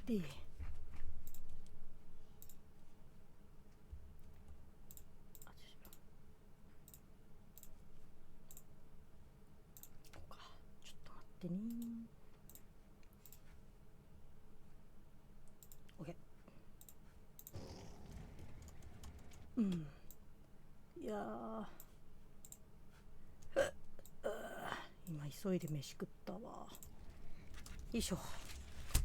いい。ちょっと待ってね。OK。いや今急いで飯食ったわ。よいしょ。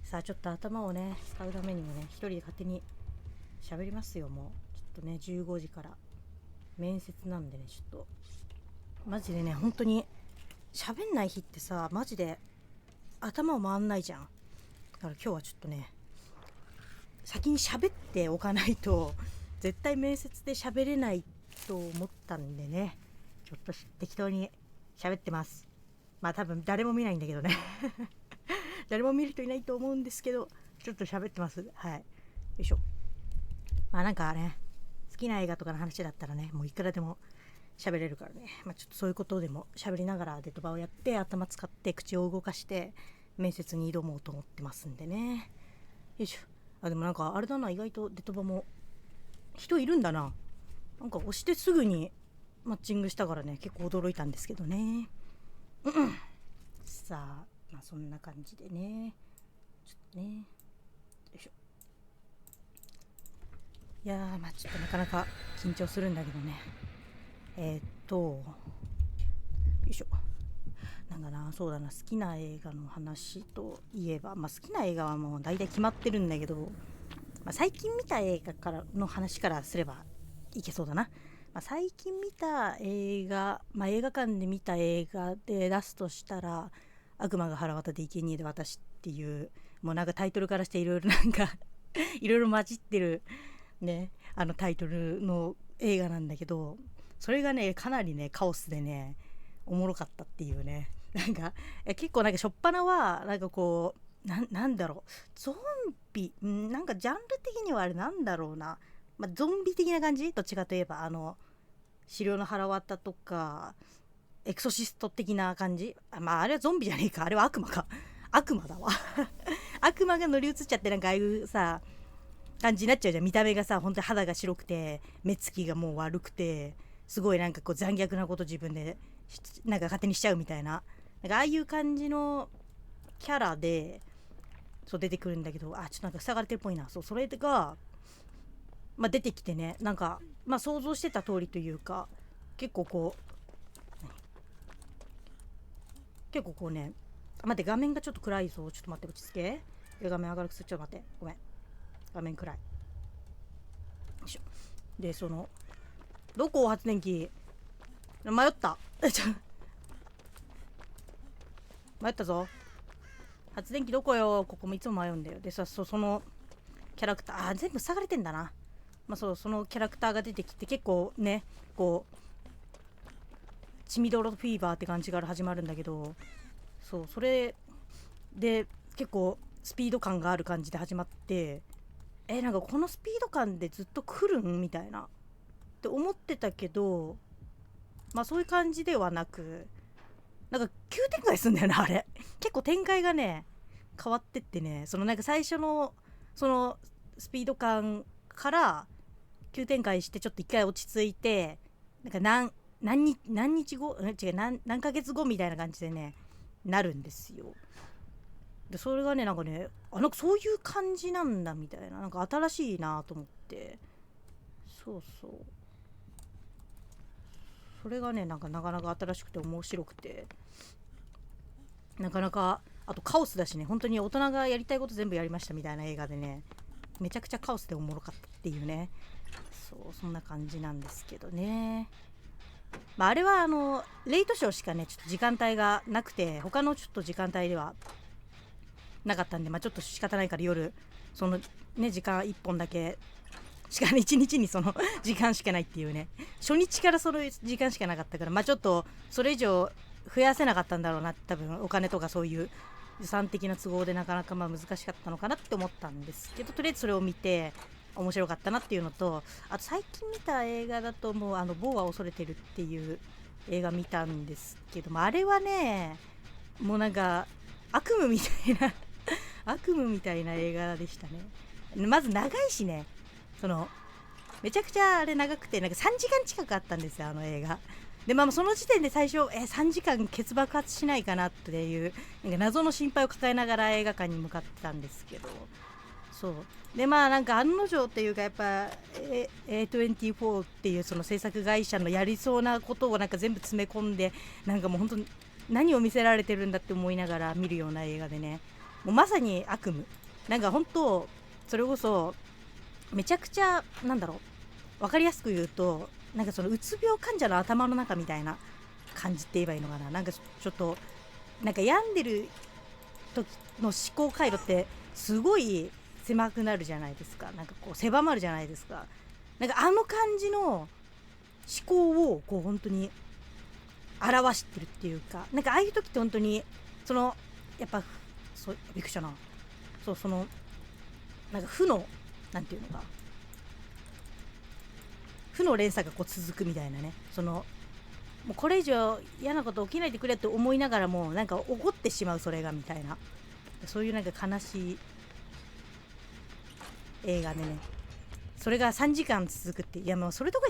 さあちょっと頭をね使うためにもね、一人で勝手に喋りますよ。もうちょっとね15時から面接なんでね、ちょっとマジでね、本当に喋んない日ってさ、マジで頭を回んないじゃん。だから今日はちょっとね先に喋っておかないと絶対面接で喋れないと思ったんでね、ちょっと適当に喋ってます。まあ多分誰も見ないんだけどね誰も見る人いないと思うんですけど、ちょっと喋ってます。はい、よいしょ。まあなんかね、好きな映画とかの話だったらね、もういくらでも喋れるからね、まあ、ちょっとそういうことでも喋りながらデトバをやって、頭使って口を動かして面接に挑もうと思ってますんでね。よいしょ。あ、でもなんかあれだな、意外とデトバも人いるんだな。なんか押してすぐにマッチングしたからね、結構驚いたんですけどね。さあ、まあそんな感じでね、ちょっとね、よいしょ。いやー、まあちょっとなかなか緊張するんだけどね。よいしょ。なんかな、そうだな、好きな映画の話といえば、まあ好きな映画はもう大体決まってるんだけど、まあ、最近見た映画からの話からすればいけそうだな。まあ、最近見た映画、まあ、映画館で見た映画で出すとしたら、悪魔が腹渡で生贄で私っていう、もうなんかタイトルからしていろいろなんかいろいろ混じってるね、あのタイトルの映画なんだけど、それがねかなりねカオスでね、おもろかったっていうね。なんか結構なんか初っ端はなんかこうなんだろう、ゾンビ、なんかジャンル的にはあれなんだろうな、まあ、ゾンビ的な感じ、どっちかといえば資料の腹渡とかエクソシスト的な感じ。まああれはゾンビじゃねえか、あれは悪魔か。悪魔だわ悪魔が乗り移っちゃって、なんかああいうさ感じになっちゃうじゃん。見た目がさ、本当に肌が白くて目つきがもう悪くて、すごいなんかこう残虐なこと自分でなんか勝手にしちゃうみたいな、なんかああいう感じのキャラでそう出てくるんだけど、ちょっとなんか塞がれてるっぽいな。そう、それがまあ出てきてね、なんかまあ想像してた通りというか、結構こうね、待って、画面がちょっと暗いぞ。ちょっと待って、落ち着け。画面明るくする。ちょっと待って、ごめん、画面暗い。よいしょ。で、どこ発電機、迷った迷ったぞ。発電機どこよ。ここもいつも迷うんだよ。でさ、そのキャラクター、全部塞がれてんだな。まあそう、そのキャラクターが出てきて、結構ね、こう血みどろフィーバーって感じから始まるんだけど、そう、それで結構スピード感がある感じで始まって、なんかこのスピード感でずっと来るんみたいなって思ってたけど、まあそういう感じではなく、なんか急展開すんだよな、あれ。結構展開がね変わってってね、なんか最初のそのスピード感から急展開して、ちょっと一回落ち着いて、なんか何日後、違う、何ヶ月後みたいな感じでねなるんですよ。でそれがね、なんかね、なんかそういう感じなんだみたいな、なんか新しいなと思って、そうそう、それがね、なんかなかなか新しくて面白くて、なかなか、あとカオスだしね、本当に大人がやりたいこと全部やりましたみたいな映画でね、めちゃくちゃカオスでおもろかったっていうね。そう、そんな感じなんですけどね。まあ、あれはレイトショーしかねちょっと時間帯がなくて、他のちょっと時間帯ではなかったんで、まあちょっと仕方ないから夜そのね時間1本だけしか、1日にその時間しかないっていうね、初日からその時間しかなかったから、まあちょっとそれ以上増やせなかったんだろうな、多分お金とかそういう予算的な都合でなかなかまあ難しかったのかなって思ったんですけど、とりあえずそれを見て面白かったなっていうのと、あと最近見た映画だと、もう某は恐れてるっていう映画見たんですけども、あれはねもうなんか悪夢みたいな悪夢みたいな映画でしたね。まず長いしね、めちゃくちゃあれ長くて、なんか3時間近くあったんですよ、あの映画で。まあその時点で最初3時間ケツ爆発しないかなっていうなんか謎の心配を抱えながら映画館に向かってたんですけど、そうで、まあなんか案の定っていうか、やっぱ A24 っていうその制作会社のやりそうなことをなんか全部詰め込んで、なんかもう本当に何を見せられてるんだって思いながら見るような映画でね、もうまさに悪夢。なんか本当それこそめちゃくちゃなんだろう、分かりやすく言うと、なんかそのうつ病患者の頭の中みたいな感じって言えばいいのかな。なんかちょっとなんか病んでる時の思考回路ってすごい狭くなるじゃないですか。なんかこう狭まるじゃないですか。なんかあの感じの思考をこう本当に表してるっていうか、なんかああいう時って本当にやっぱそうびっくりしたな。そうなんかなんていうのか負の連鎖がこう続くみたいなね。もうこれ以上嫌なこと起きないでくれって思いながらもなんか起こってしまう、それがみたいな、そういうなんか悲しい映画でね、それが3時間続くって、いやもうそれだ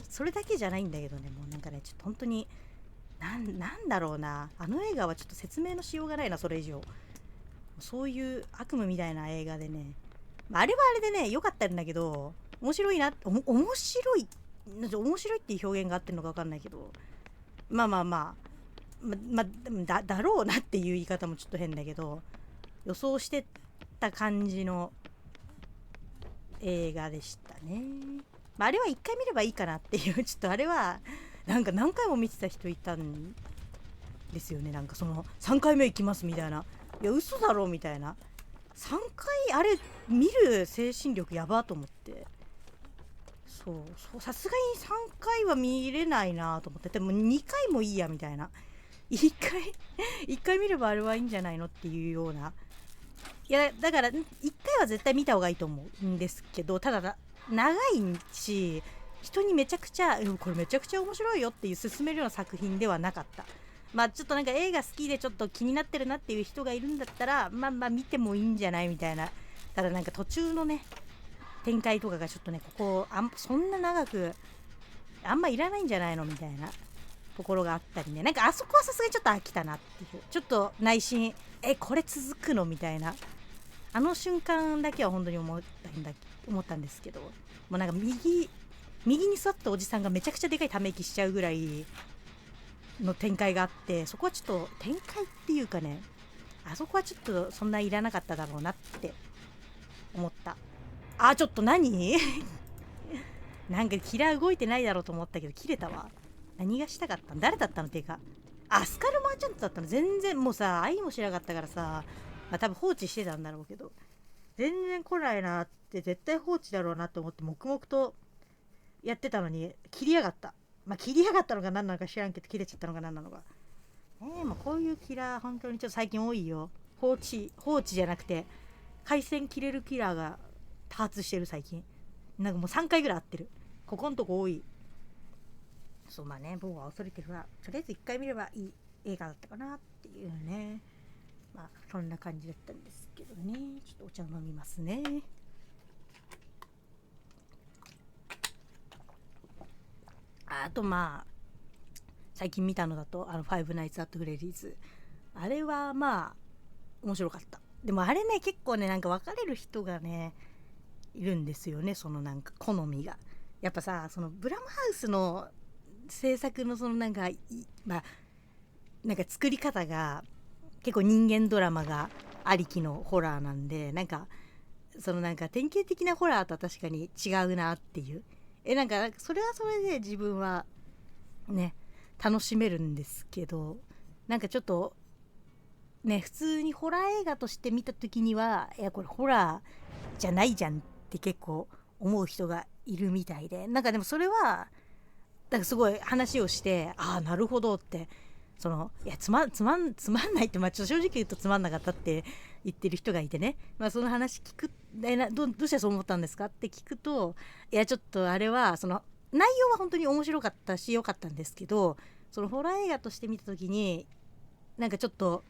けじゃないんだけどね、もうなんかねちょっと本当になんだろうな、あの映画はちょっと説明のしようがないな、それ以上。そういう悪夢みたいな映画でね、あれはあれでね良かったんだけど、面白いっていう表現があってるのか分かんないけど、だろうなっていう言い方もちょっと変だけど、予想してた感じの映画でしたね。あれは一回見ればいいかなっていう、ちょっとあれはなんか何回も見てた人いたんですよね。なんか3回目行きますみたいな、いや嘘だろみたいな、3回あれ見る精神力やばと思って、さすがに3回は見れないなと思って、でも2回もいいやみたいな、1回見ればあれはいいんじゃないのっていうような。いやだから1回は絶対見た方がいいと思うんですけど、ただ長いし、人にめちゃくちゃこれめちゃくちゃ面白いよっていう勧めるような作品ではなかった。ちょっとなんか映画好きでちょっと気になってるなっていう人がいるんだったら見てもいいんじゃないみたいな。ただなんか途中のね展開とかがちょっとね、そんな長くあんまいらないんじゃないのみたいなところがあったりね、なんかあそこはさすがにちょっと飽きたなっていう、ちょっと内心これ続くのみたいな、あの瞬間だけは本当に思ったんですけど、もうなんか右に座ったおじさんがめちゃくちゃでかいため息しちゃうぐらいの展開があって、そこはちょっと展開っていうかね、あそこはちょっとそんないらなかっただろうなって思った。ちょっと何なんかキラー動いてないだろうと思ったけど切れたわ。何がしたかったん、誰だったのっていうか、スカルマーチャントだったの。全然もうさ、愛もしなかったからさ、多分放置してたんだろうけど、全然来ないなって、絶対放置だろうなと思って黙々とやってたのに切りやがった。切りやがったのか何なのか知らんけど、切れちゃったのか何なのか。こういうキラー本当にちょっと最近多いよ。放置じゃなくて回線切れるキラーが多発してる最近。なんかもう3回ぐらい合ってる。ここんとこ多い。僕は恐れてるわ。とりあえず1回見ればいい映画だったかなっていうね。そんな感じだったんですけどね。ちょっとお茶飲みますね。あと最近見たのだとファイブナイツ・アット・フレディーズ、あれは面白かった。でもあれね結構ねなんか分かれる人がねいるんですよね。なんか好みがやっぱさ、ブラムハウスの制作のなんかなんか作り方が結構人間ドラマがありきのホラーなんで、なんかなんか典型的なホラーとは確かに違うなっていう、なんかそれはそれで自分はね楽しめるんですけど、なんかちょっとね普通にホラー映画として見た時にこれホラーじゃないじゃんって結構思う人がいるみたいで、なんかでもそれはなんかすごい話をして、なるほどって、いやつまんないって、ちょっと正直言うとつまんなかったって言ってる人がいてね、その話聞く、どうしてそう思ったんですかって聞くと、いやちょっとあれは内容は本当に面白かったし良かったんですけど、ホラー映画として見た時になんかちょっと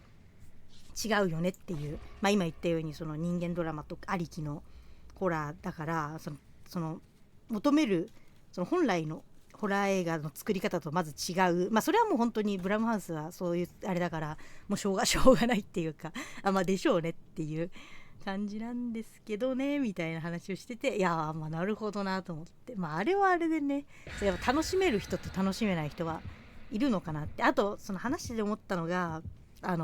違うよねっていう、今言ったようにその人間ドラマとありきのホラーだから、その求めるその本来のホラー映画の作り方とまず違う、それはもう本当にブラムハウスはそういうあれだから、もうしょうがないっていうか、でしょうねっていう感じなんですけどねみたいな話をしてて、いやなるほどなと思って、あれはあれでね、やっぱ楽しめる人と楽しめない人はいるのかなって。あとその話で思ったのが、な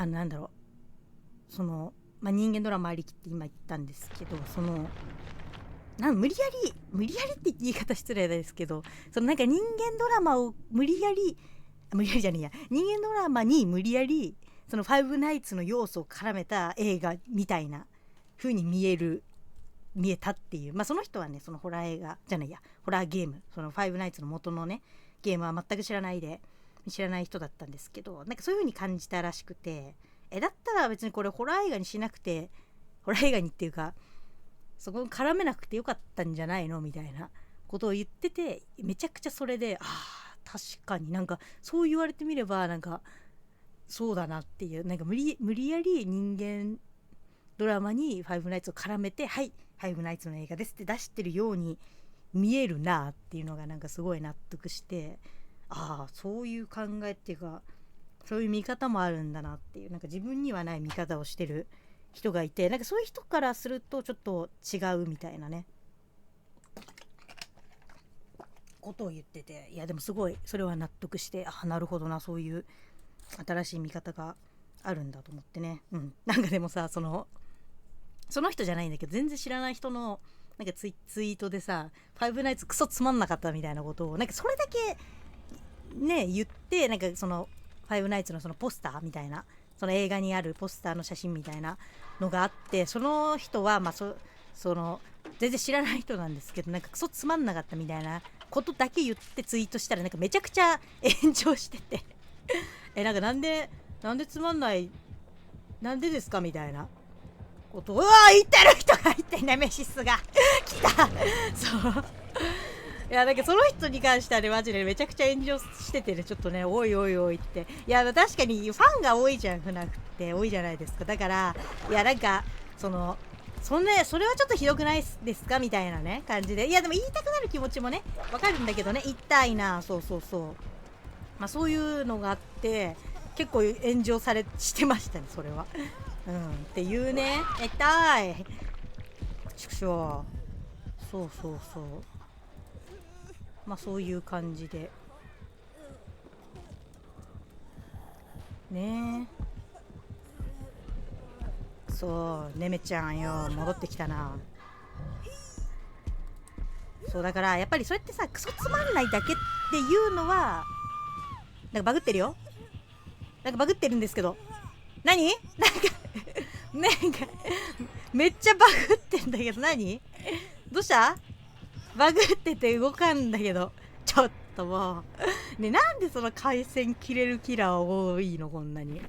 んだろう、その、人間ドラマありきって今言ったんですけど、その無理やりって言い方失礼ですけど、そのなんか人間ドラマを無理やりじゃねえや、人間ドラマに無理やりそのファイブナイツの要素を絡めた映画みたいな風に見えたっていう、その人はね、そのホラー映画じゃないや、ホラーゲーム、そのファイブナイツの元のねゲームは全く知らない人だったんですけど、なんかそういう風に感じたらしくて、だったら別にこれホラー映画にしなくて、ホラー映画にっていうかそこに絡めなくてよかったんじゃないのみたいなことを言ってて、めちゃくちゃそれで確かになんかそう言われてみればなんかそうだなっていう、なんか無理やり人間ドラマにファイブナイツを絡めて、はいファイブナイツの映画ですって出してるように見えるなっていうのがなんかすごい納得して、そういう考えっていうかそういう見方もあるんだなっていう、なんか自分にはない見方をしてる人がいて、なんかそういう人からするとちょっと違うみたいなねことを言ってて、いやでもすごいそれは納得して、なるほどな、そういう新しい見方があるんだと思ってね。なんかでもさ、その人じゃないんだけど全然知らない人のなんかツイートでさ、ファイブナイツクソつまんなかったみたいなことをなんかそれだけね言って、なんかそのファイブナイツのそのポスターみたいな、その映画にあるポスターの写真みたいなのがあって、その人はその全然知らない人なんですけど、なんかクソつまんなかったみたいなことだけ言ってツイートしたら、なんかめちゃくちゃ炎上しててなんかなんでつまんない、なんでですかみたいなことを言ってる人がいて、ネメシスが来たそういや、なんかその人に関してはね、マジでめちゃくちゃ炎上しててね、ちょっとね、おいって、いや確かにファンが多いじゃん、フナフって多いじゃないですか。だからいやなんかそれはちょっとひどくないですかみたいなね感じで、いやでも言いたくなる気持ちもねわかるんだけどね、言いたいな、そういうのがあって結構炎上してましたね、それはっていうね、痛い畜生、そうそういう感じでね。そうねめちゃんよ、戻ってきたな。そうだからやっぱりそうやってさ、クソつまんないだけっていうのはなんかバグってるよ、なんかバグってるんですけど、何なんかめっちゃバグってんだけど、何どうした、バグってて動かんだけど、ちょっともうね、なんでその回線切れるキラー多いのこんなに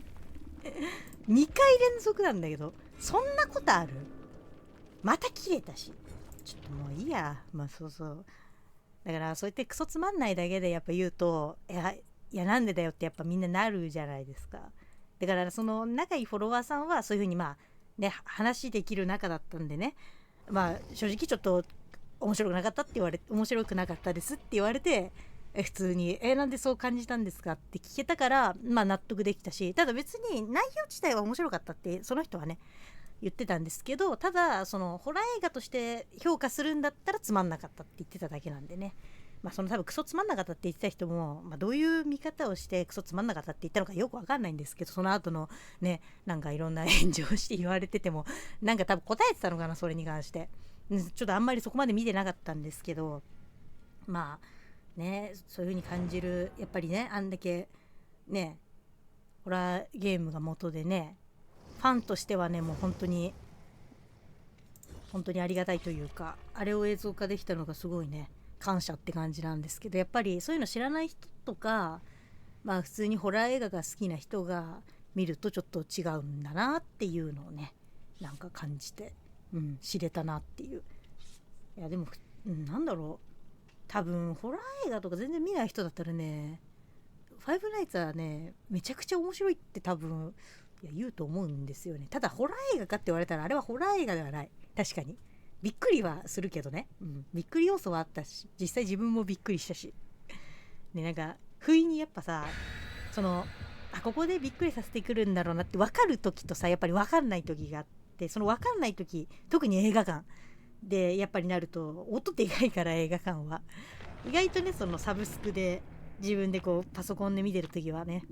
2回連続なんだけど、そんなことある？また切れたし、ちょっともういいや。そうだからそうやってクソつまんないだけでやっぱ言うと、いやなんでだよってやっぱみんななるじゃないですか。だからその仲いいフォロワーさんはそういう風に話できる仲だったんでね、正直ちょっと面白くなかったって言われて、面白くなかったですって言われて、普通になんでそう感じたんですかって聞けたから、納得できたし、ただ別に内容自体は面白かったってその人はね言ってたんですけど、ただそのホラー映画として評価するんだったらつまんなかったって言ってただけなんでね。その多分クソつまんなかったって言ってた人も、どういう見方をしてクソつまんなかったって言ったのかよくわかんないんですけど、その後のねなんかいろんな炎上して言われてても、なんか多分答えてたのかな、それに関して。ちょっとあんまりそこまで見てなかったんですけど、そういう風に感じる、やっぱりね、あんだけねホラーゲームが元でね、ファンとしてはねもう本当にありがたいというか、あれを映像化できたのがすごいね感謝って感じなんですけど、やっぱりそういうの知らない人とか、普通にホラー映画が好きな人が見るとちょっと違うんだなっていうのをねなんか感じて、知れたなっていう。いやでも、なんだろう、多分ホラー映画とか全然見ない人だったらね、ファイブナイツはねめちゃくちゃ面白いって多分言うと思うんですよね。ただホラー映画かって言われたらあれはホラー映画ではない。確かにびっくりはするけどね、びっくり要素はあったし、実際自分もびっくりしたしで、なんか不意にやっぱさ、そのここでびっくりさせてくるんだろうなって分かる時とさ、やっぱり分かんない時があって、その分かんない時、特に映画館でやっぱりなると音でかいから、映画館は意外とね、そのサブスクで自分でこうパソコンで見てる時はね、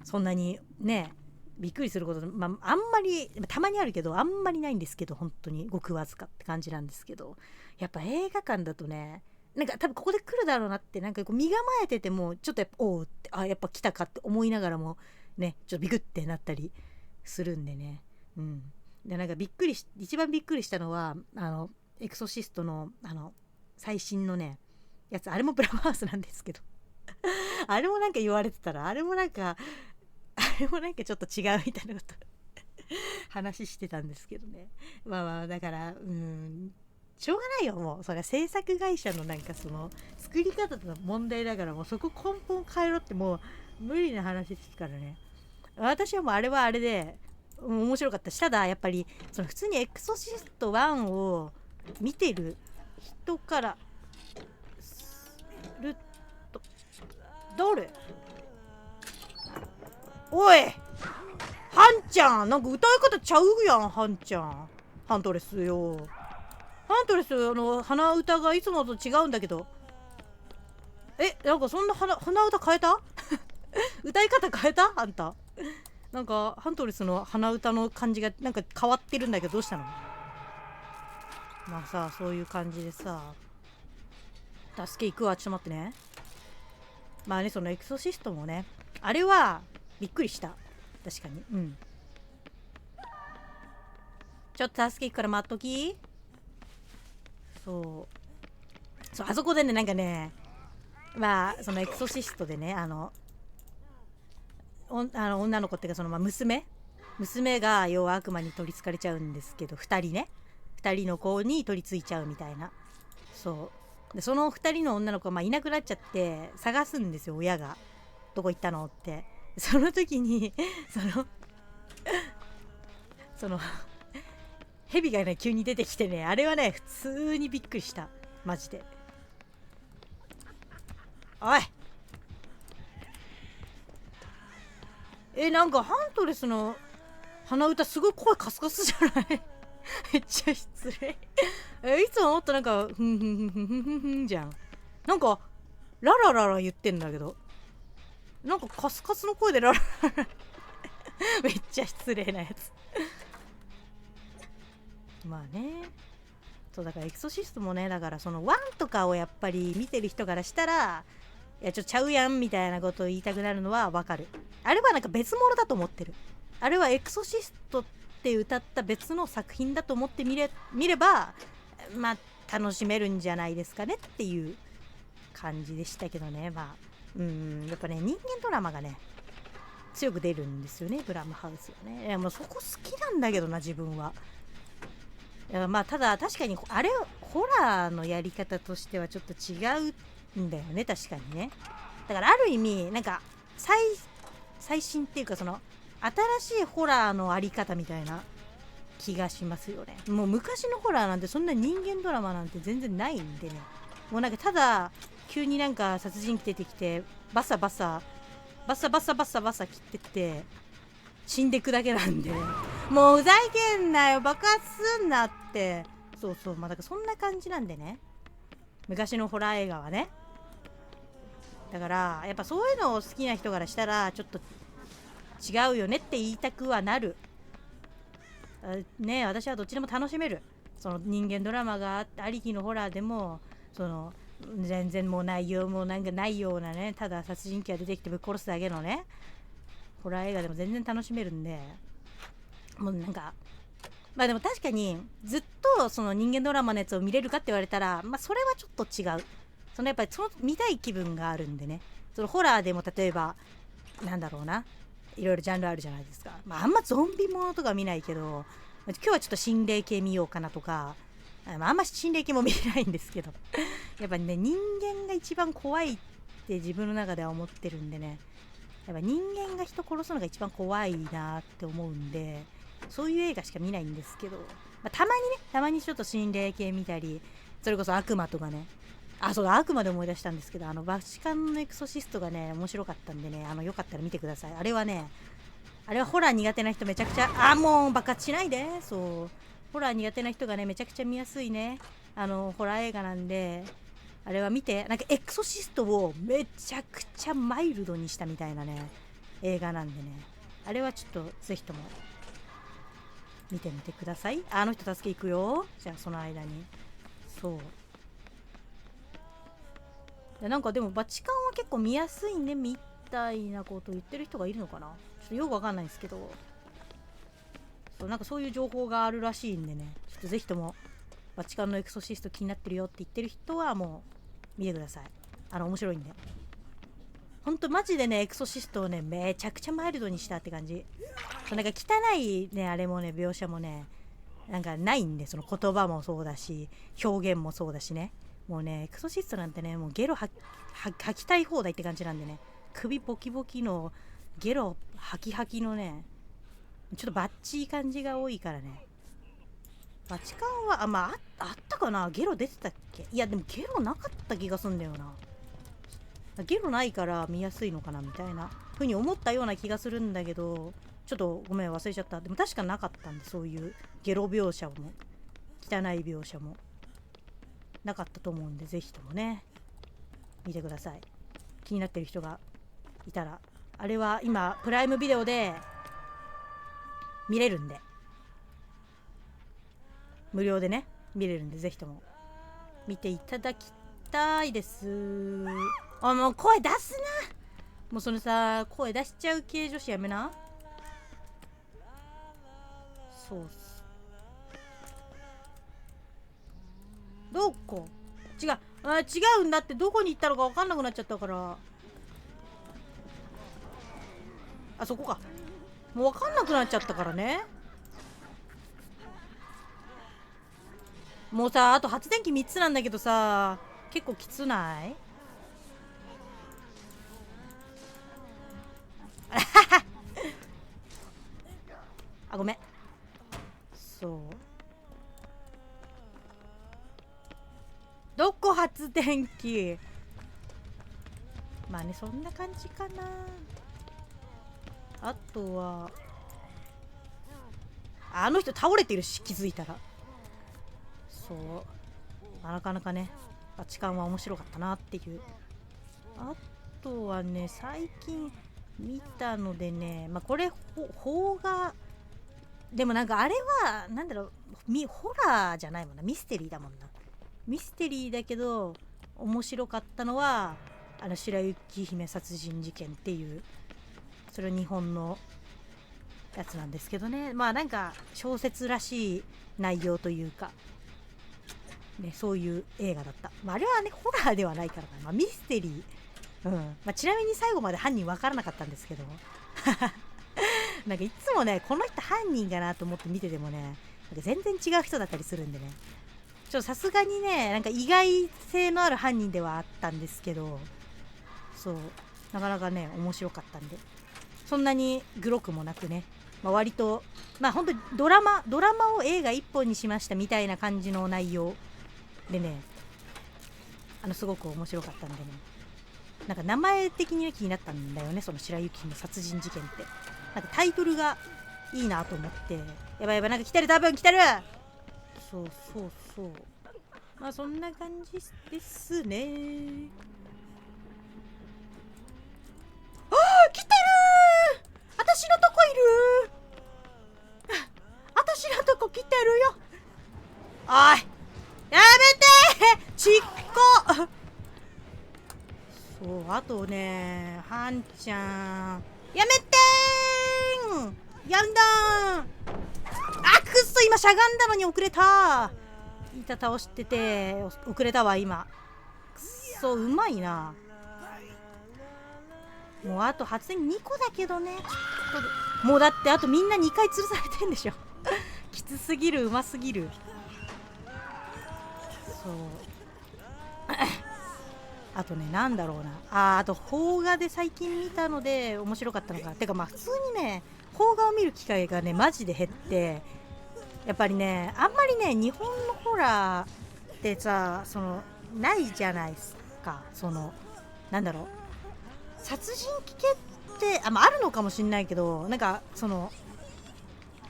そんなにねびっくりすること、あんまりたまにあるけどあんまりないんですけど、本当にごくわずかって感じなんですけど、やっぱ映画館だとね、なんか多分ここで来るだろうなって、なんかこう身構えててもちょっとやっぱおうって、やっぱ来たかって思いながらもね、ちょっとビクってなったりするんでね。でなんか一番びっくりしたのはエクソシストの最新のねやつ、あれもブラマハウスなんですけどあれもなんか言われてたら、あれもなんかちょっと違うみたいなこと話してたんですけどね。だからしょうがないよ、もうそれは制作会社のなんかその作り方の問題だから、もうそこ根本変えろってもう無理な話ですからね。私はもうあれはあれで面白かったし、ただやっぱりその普通にエクソシスト1を見てる人からすると、誰？おいハンちゃん、なんか歌い方ちゃうやん。ハンちゃん、ハントレスよ。ハントレス鼻歌がいつもと違うんだけど。なんかそんな鼻歌変えた歌い方変えたあんた。なんかハントレスの鼻歌の感じがなんか変わってるんだけど、どうしたの？まあさ、そういう感じでさ、助け行くわ。ちょっと待ってね。まあね、そのエクソシストもね、あれはびっくりした。確かに。ちょっと助け行くから待っとき。そう、あそこでね、なんかね、まあそのエクソシストでね、女の子っていうか、その娘が要は悪魔に取りつかれちゃうんですけど、2人の子に取り付いちゃうみたいな。そうで、その2人の女の子がいなくなっちゃって探すんですよ、親が。どこ行ったのって。その時にその蛇がね急に出てきてね、あれはね普通にびっくりした、マジで。おい、なんかハントレスの鼻歌すごい声カスカスじゃないめっちゃ失礼いつももっとなんかふんふんふんふんふんふんふんじゃん。なんかララララ言ってんだけど、なんかカスカスの声でララララめっちゃ失礼なやつまあね。そうだからエクソシストもね、だからその1とかをやっぱり見てる人からしたら、いやちょっとちゃうやんみたいなことを言いたくなるのはわかる。あれはなんか別物だと思ってる。あれはエクソシストって歌った別の作品だと思って見れば、まあ楽しめるんじゃないですかねっていう感じでしたけどね。まあやっぱね、人間ドラマがね強く出るんですよね、ブラムハウスはね。いやもうそこ好きなんだけどな、自分は。いやまあただ確かにあれホラーのやり方としてはちょっと違うんだよね、確かにね。だからある意味なんか最新っていうか、その新しいホラーのあり方みたいな気がしますよね。もう昔のホラーなんてそんな人間ドラマなんて全然ないんでね。もうなんかただ急になんか殺人鬼出てきてバサバサ切ってって死んでくだけなんで、もうふざけんなよ、爆発すんなって。そうまあだからそんな感じなんでね、昔のホラー映画はね。だからやっぱそういうのを好きな人からしたらちょっと違うよねって言いたくはなるね。私はどっちでも楽しめる。その人間ドラマがありきのホラーでも、その全然もう内容もなんかないようなね、ただ殺人鬼が出てきてぶっ殺すだけのねホラー映画でも全然楽しめるんで、もうなんかまあでも確かにずっとその人間ドラマのやつを見れるかって言われたら、まあそれはちょっと違う。そのやっぱりその見たい気分があるんでね。そのホラーでも例えばなんだろうな、いろいろジャンルあるじゃないですか。まああんまゾンビものとか見ないけど、今日はちょっと心霊系見ようかなとか、あんま心霊系も見れないんですけどやっぱね、人間が一番怖いって自分の中では思ってるんでね。やっぱ人間が人殺すのが一番怖いなって思うんで、そういう映画しか見ないんですけど、たまにちょっと心霊系見たり、それこそ悪魔とかね、そうだ、悪魔で思い出したんですけど、バチカンのエクソシストがね面白かったんでね、よかったら見てください。あれはホラー苦手な人めちゃくちゃ、もう爆発しないで。そう、ホラー苦手な人がねめちゃくちゃ見やすいねホラー映画なんで、あれは見て。なんかエクソシストをめちゃくちゃマイルドにしたみたいなね映画なんでね、あれはちょっとぜひとも見てみてください。あの人助け行くよ。じゃあその間に。そうで、なんかでもバチカンは結構見やすいねみたいなこと言ってる人がいるのかな、ちょっとよくわかんないんですけど、なんかそういう情報があるらしいんでね、ちょっとぜひともバチカンのエクソシスト気になってるよって言ってる人はもう見てください。面白いんで。ほんとマジでね、エクソシストをねめちゃくちゃマイルドにしたって感じ。なんか汚いねあれもね描写もねなんかないんで、その言葉もそうだし表現もそうだしね、もうねエクソシストなんてねもうゲロ吐きたい放題って感じなんでね、首ボキボキのゲロ吐き吐きのねちょっとバッチい感じが多いからね。バチカンはあったかな、ゲロ出てたっけ。いやでもゲロなかった気がすんだよな。ゲロないから見やすいのかなみたいな風に思ったような気がするんだけど、ちょっとごめん忘れちゃった。でも確かなかったんで、そういうゲロ描写も汚い描写もなかったと思うんで、ぜひともね見てください。気になってる人がいたら。あれは今プライムビデオで見れるんで、無料でね見れるんで、ぜひとも見ていただきたいです。もう声出すな、もうそのさ声出しちゃう系女子やめな。そうっす。どこ違うんだって、どこに行ったのか分かんなくなっちゃったから。そこか、もう分かんなくなっちゃったからね。もうさあと発電機3つなんだけどさ、結構きつない？ごめん。そう、どこ発電機。そんな感じかな。あとはあの人倒れてるし、気づいたら。そうなかなかねバチカンは面白かったなっていう。あとはね最近見たのでね、これ邦画でもなんかあれはなんだろう、ホラーじゃないもんな、ミステリーだもんな。ミステリーだけど面白かったのは白雪姫殺人事件っていう、それは日本のやつなんですけどね、なんか小説らしい内容というかね、そういう映画だった。あれはねホラーではないからな、ミステリー。ちなみに最後まで犯人分からなかったんですけどなんかいつもねこの人犯人かなと思って見ててもね、なんか全然違う人だったりするんでね、ちょっとさすがにねなんか意外性のある犯人ではあったんですけど、そうなかなかね面白かったんで、そんなにグロくもなくね、割と本当にドラマを映画一本にしましたみたいな感じの内容でね、すごく面白かったんでね、なんか名前的に、気になったんだよね、その白雪姫殺人事件って。なんかタイトルがいいなと思って、やばいなんか来てる、多分来てる。そうそんな感じですね。来てるー、私のとこいるー私のとこ来てるよ。おいやめてーちっこそうあとねはんちゃんやめてーん、やんだーん。くっそ、今しゃがんだのに遅れた。板倒してて遅れたわ今。くっそ、うまいな。もうあと発電2個だけどね、もうだってあとみんな2回吊るされてんでしょきつすぎる、うますぎる。そうあとね、なんだろうな、あと邦画で最近見たので面白かったのが、てかまあ普通にね邦画を見る機会がねマジで減って、やっぱりねあんまりね日本のホラーってさ、そのないじゃないですか。そのなんだろう、殺人鬼系ってあるのかもしんないけど、なんかその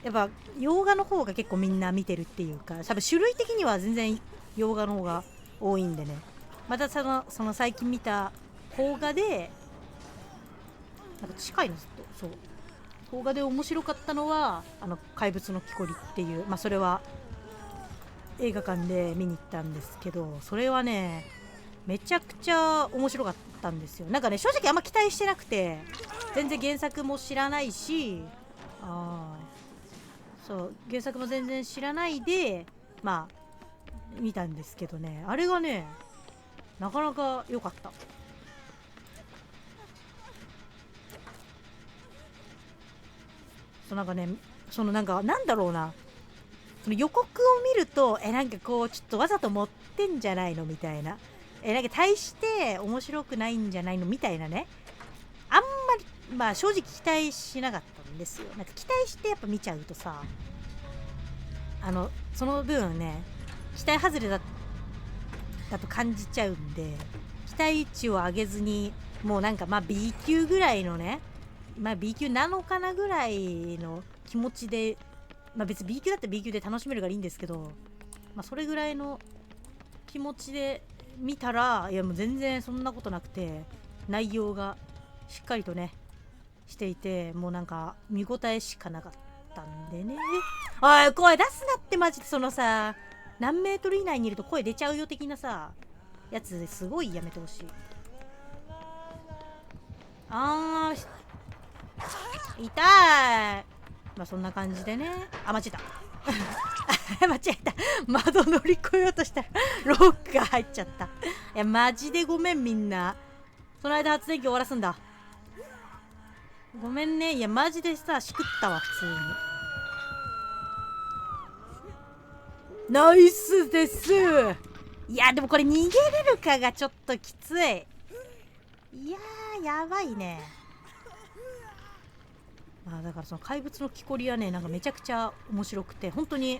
やっぱ洋画の方が結構みんな見てるっていうか、多分種類的には全然洋画の方が多いんでね。またその最近見た邦画でなんか近いのずっとそう、邦画で面白かったのは怪物の木こりっていう、それは映画館で見に行ったんですけど、それはねめちゃくちゃ面白かったんですよ。なんかね正直あんま期待してなくて、全然原作も知らないし、そう原作も全然知らないで見たんですけどね、あれがねなかなか良かった。そうなんかね、そのなんかなんだろうな、その予告を見るとなんかこうちょっとわざと持ってんじゃないのみたいな、なんか大して面白くないんじゃないのみたいなね、あんまり正直期待しなかったんですよ。なんか期待してやっぱ見ちゃうとさ、その分ね期待外れだと感じちゃうんで、期待値を上げずにもうなんかB 級ぐらいのね、B 級なのかなぐらいの気持ちで、別に B 級だって B 級で楽しめるからいいんですけど、それぐらいの気持ちで見たら、いやもう全然そんなことなくて、内容がしっかりとねしていて、もうなんか見応えしかなかったんでね。おい声出すなってマジで、そのさ何メートル以内にいると声出ちゃうよ的なさやつすごいやめてほしい。痛い。そんな感じでね、間違えた間違えた、窓乗り越えようとしたらロッカー入っちゃった。いやマジでごめんみんな、その間発電機終わらすんだ、ごめんね。いやマジでさしくったわ普通に。ナイスです。いやでもこれ逃げれるかがちょっときつい。いやーやばいね。だからその怪物の木こりはねなんかめちゃくちゃ面白くて、本当に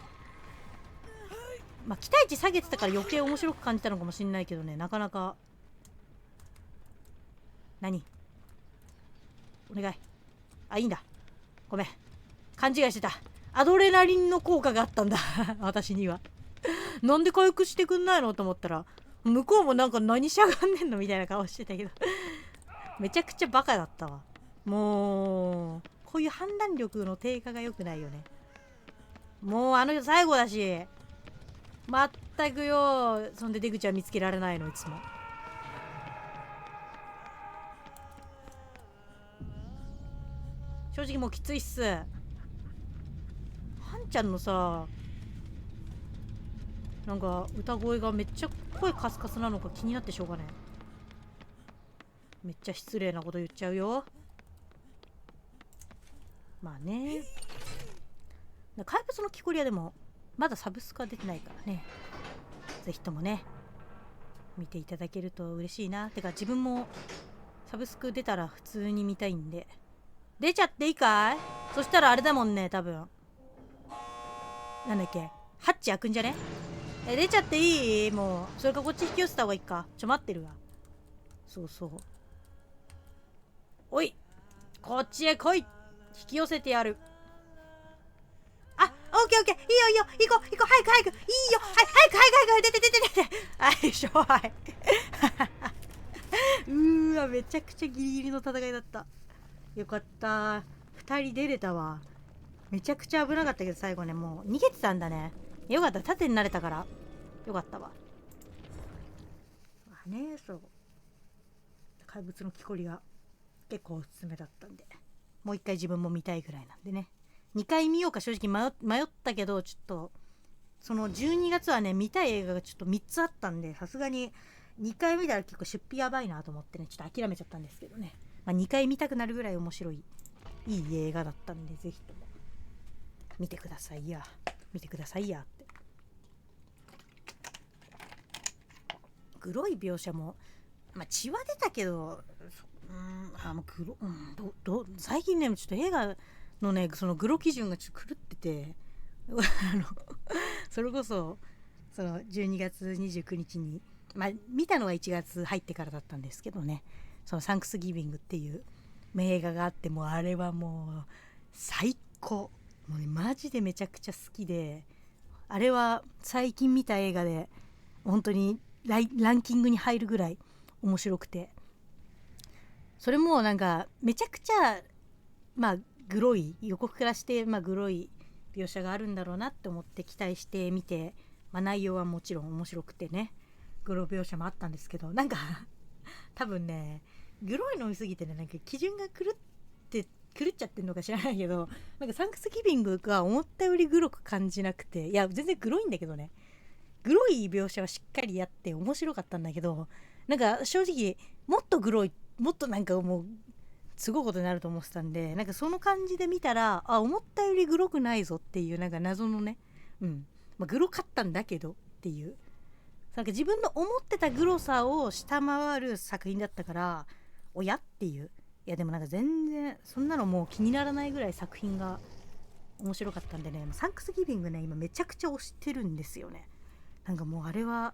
期待値下げてたから余計面白く感じたのかもしんないけどね、なかなか。何お願い、いいんだ、ごめん勘違いしてた。アドレナリンの効果があったんだ私には。なんで回復してくんないのと思ったら、向こうもなんか何しゃがんねんのみたいな顔してたけどめちゃくちゃバカだったわ。もうこういう判断力の低下が良くないよね。もうあの人最後だし、まったくよ。そんで出口は見つけられないのいつも。正直もうきついっす。はんちゃんのさなんか歌声がめっちゃ声カスカスなのか気になってしょうがねえ。めっちゃ失礼なこと言っちゃうよ。ね、怪物の木こりはでもまだサブスクは出てないからね、ぜひともね見ていただけると嬉しいな。てか自分もサブスク出たら普通に見たいんで。出ちゃっていいかい？そしたらあれだもんね、多分なんだっけ、ハッチ開くんじゃね？出ちゃっていい？もうそれかこっち引き寄せた方がいいか。待ってるわ。そうそう、おいこっちへ来い、引き寄せてやる。オッケーオッケー、いいよいいよ、行こう行こう、早く早く、いいよ、早く早く早く、出て出て出て、はいしょ、はいうーわめちゃくちゃギリギリの戦いだった。よかった、2人出れたわ。めちゃくちゃ危なかったけど最後ね、もう逃げてたんだね。よかった、盾になれたからよかったわ。そう怪物の木こりが結構おすすめだったんで、もう一回自分も見たいぐらいなんでね。2回見ようか正直迷ったけど、ちょっとその12月はね見たい映画がちょっと3つあったんで、さすがに2回見たら結構出費やばいなと思ってね、ちょっと諦めちゃったんですけどね。2回見たくなるぐらい面白いいい映画だったんで、ぜひとも見てくださいや、見てくださいやって。グロい描写もまあ血は出たけど、もうグロ、最近ねちょっと映画のねそのグロ基準がちょっと狂っててそれこそその12月29日に、まあ、見たのは1月入ってからだったんですけどね、そのサンクスギビングっていう映画があって、もうあれはもう最高、もうねマジでめちゃくちゃ好きで、あれは最近見た映画で本当にランキングに入るぐらい面白くて、それもなんかめちゃくちゃまあグロい、予告からしてまあグロい描写があるんだろうなって思って期待して見て、まあ、内容はもちろん面白くてね、グロ描写もあったんですけど、なんか多分ねグロいの見すぎてね、なんか基準が狂っちゃってるのか知らないけど、なんかサンクスギビングが思ったよりグロく感じなくて、いや全然グロいんだけどね、グロい描写はしっかりやって面白かったんだけど、なんか正直もっとグロい、もっとなんかもうすごいことになると思ってたんで、なんかその感じで見たら、思ったよりグロくないぞっていうなんか謎のね、まあ、グロかったんだけどっていう、なんか自分の思ってたグロさを下回る作品だったから、おやっていう、いやでもなんか全然そんなのもう気にならないぐらい作品が面白かったんでね、サンクスギビングね今めちゃくちゃ推してるんですよね。なんかもうあれは